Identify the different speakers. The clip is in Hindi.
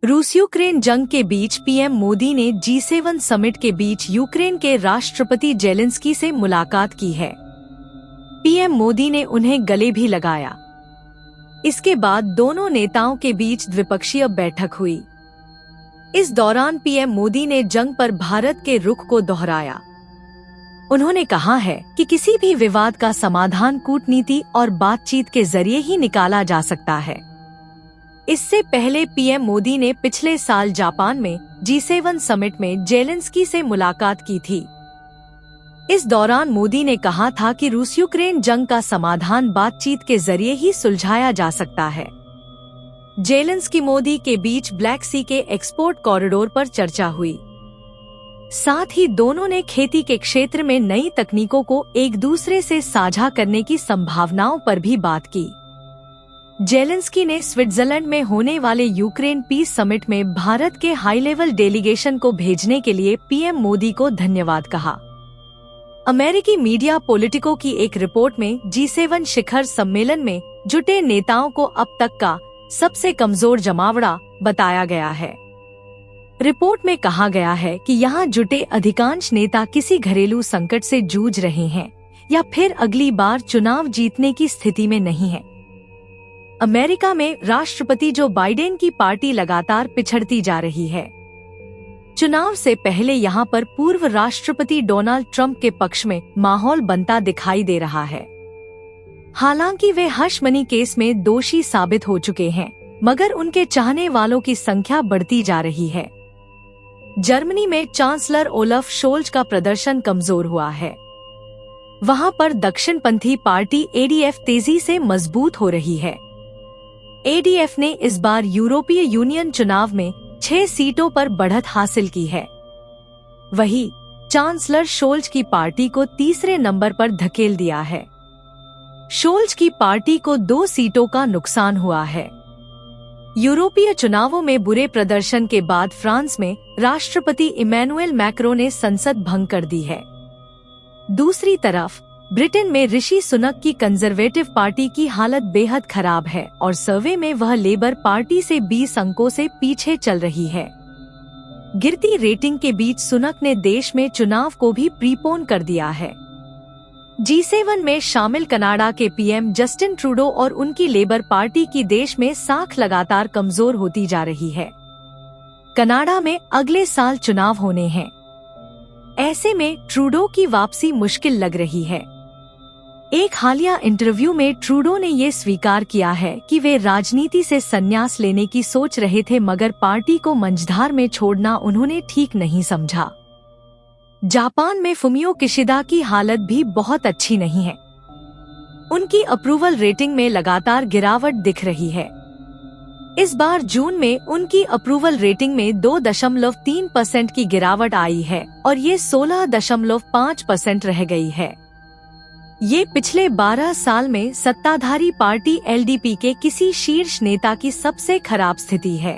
Speaker 1: रूस यूक्रेन जंग के बीच पीएम मोदी ने G7 समिट के बीच यूक्रेन के राष्ट्रपति जेलेंस्की से मुलाकात की है। पीएम मोदी ने उन्हें गले भी लगाया। इसके बाद दोनों नेताओं के बीच द्विपक्षीय बैठक हुई। इस दौरान पीएम मोदी ने जंग पर भारत के रुख को दोहराया। उन्होंने कहा है कि किसी भी विवाद का समाधान कूटनीति और बातचीत के जरिए ही निकाला जा सकता है। इससे पहले पीएम मोदी ने पिछले साल जापान में G7 समिट में जेलेंस्की से मुलाकात की थी। इस दौरान मोदी ने कहा था कि रूस यूक्रेन जंग का समाधान बातचीत के जरिए ही सुलझाया जा सकता है। जेलेंस्की मोदी के बीच ब्लैक सी के एक्सपोर्ट कॉरिडोर पर चर्चा हुई। साथ ही दोनों ने खेती के क्षेत्र में नई तकनीकों को एक दूसरे से साझा करने की संभावनाओं पर भी बात की। जेलेंस्की ने स्विट्जरलैंड में होने वाले यूक्रेन पीस समिट में भारत के हाई लेवल डेलीगेशन को भेजने के लिए पीएम मोदी को धन्यवाद कहा। अमेरिकी मीडिया पॉलिटिको की एक रिपोर्ट में G7 शिखर सम्मेलन में जुटे नेताओं को अब तक का सबसे कमजोर जमावड़ा बताया गया है। रिपोर्ट में कहा गया है कि यहाँ जुटे अधिकांश नेता किसी घरेलू संकट से जूझ रहे हैं या फिर अगली बार चुनाव जीतने की स्थिति में नहीं है। अमेरिका में राष्ट्रपति जो बाइडेन की पार्टी लगातार पिछड़ती जा रही है। चुनाव से पहले यहां पर पूर्व राष्ट्रपति डोनाल्ड ट्रंप के पक्ष में माहौल बनता दिखाई दे रहा है। हालांकि वे हश मनी केस में दोषी साबित हो चुके हैं, मगर उनके चाहने वालों की संख्या बढ़ती जा रही है। जर्मनी में चांसलर ओलफ शोल्ज का प्रदर्शन कमजोर हुआ है। वहां पर दक्षिणपंथी पार्टी ADF तेजी से मजबूत हो रही है। ADF ने इस बार यूरोपीय यूनियन चुनाव में 6 सीटों पर बढ़त हासिल की है। वहीं चांसलर शोल्ज की पार्टी को तीसरे नंबर पर धकेल दिया है। शोल्ज की पार्टी को 2 सीटों का नुकसान हुआ है। यूरोपीय चुनावों में बुरे प्रदर्शन के बाद फ्रांस में राष्ट्रपति इमैनुएल मैक्रों ने संसद भंग कर दी है। दूसरी तरफ ब्रिटेन में ऋषि सुनक की कंजर्वेटिव पार्टी की हालत बेहद खराब है और सर्वे में वह लेबर पार्टी से 20 अंकों से पीछे चल रही है। गिरती रेटिंग के बीच सुनक ने देश में चुनाव को भी प्रीपोन कर दिया है। G7 में शामिल कनाडा के पीएम जस्टिन ट्रूडो और उनकी लेबर पार्टी की देश में साख लगातार कमजोर होती जा रही है। कनाडा में अगले साल चुनाव होने हैं। ऐसे में ट्रूडो की वापसी मुश्किल लग रही है। एक हालिया इंटरव्यू में ट्रूडो ने ये स्वीकार किया है कि वे राजनीति से संन्यास लेने की सोच रहे थे, मगर पार्टी को मंझधार में छोड़ना उन्होंने ठीक नहीं समझा। जापान में फुमियो किशिदा की हालत भी बहुत अच्छी नहीं है। उनकी अप्रूवल रेटिंग में लगातार गिरावट दिख रही है। इस बार जून में उनकी अप्रूवल रेटिंग में 2.3% की गिरावट आई है और ये 16.5% रह गई है। ये पिछले 12 साल में सत्ताधारी पार्टी LDP के किसी शीर्ष नेता की सबसे खराब स्थिति है।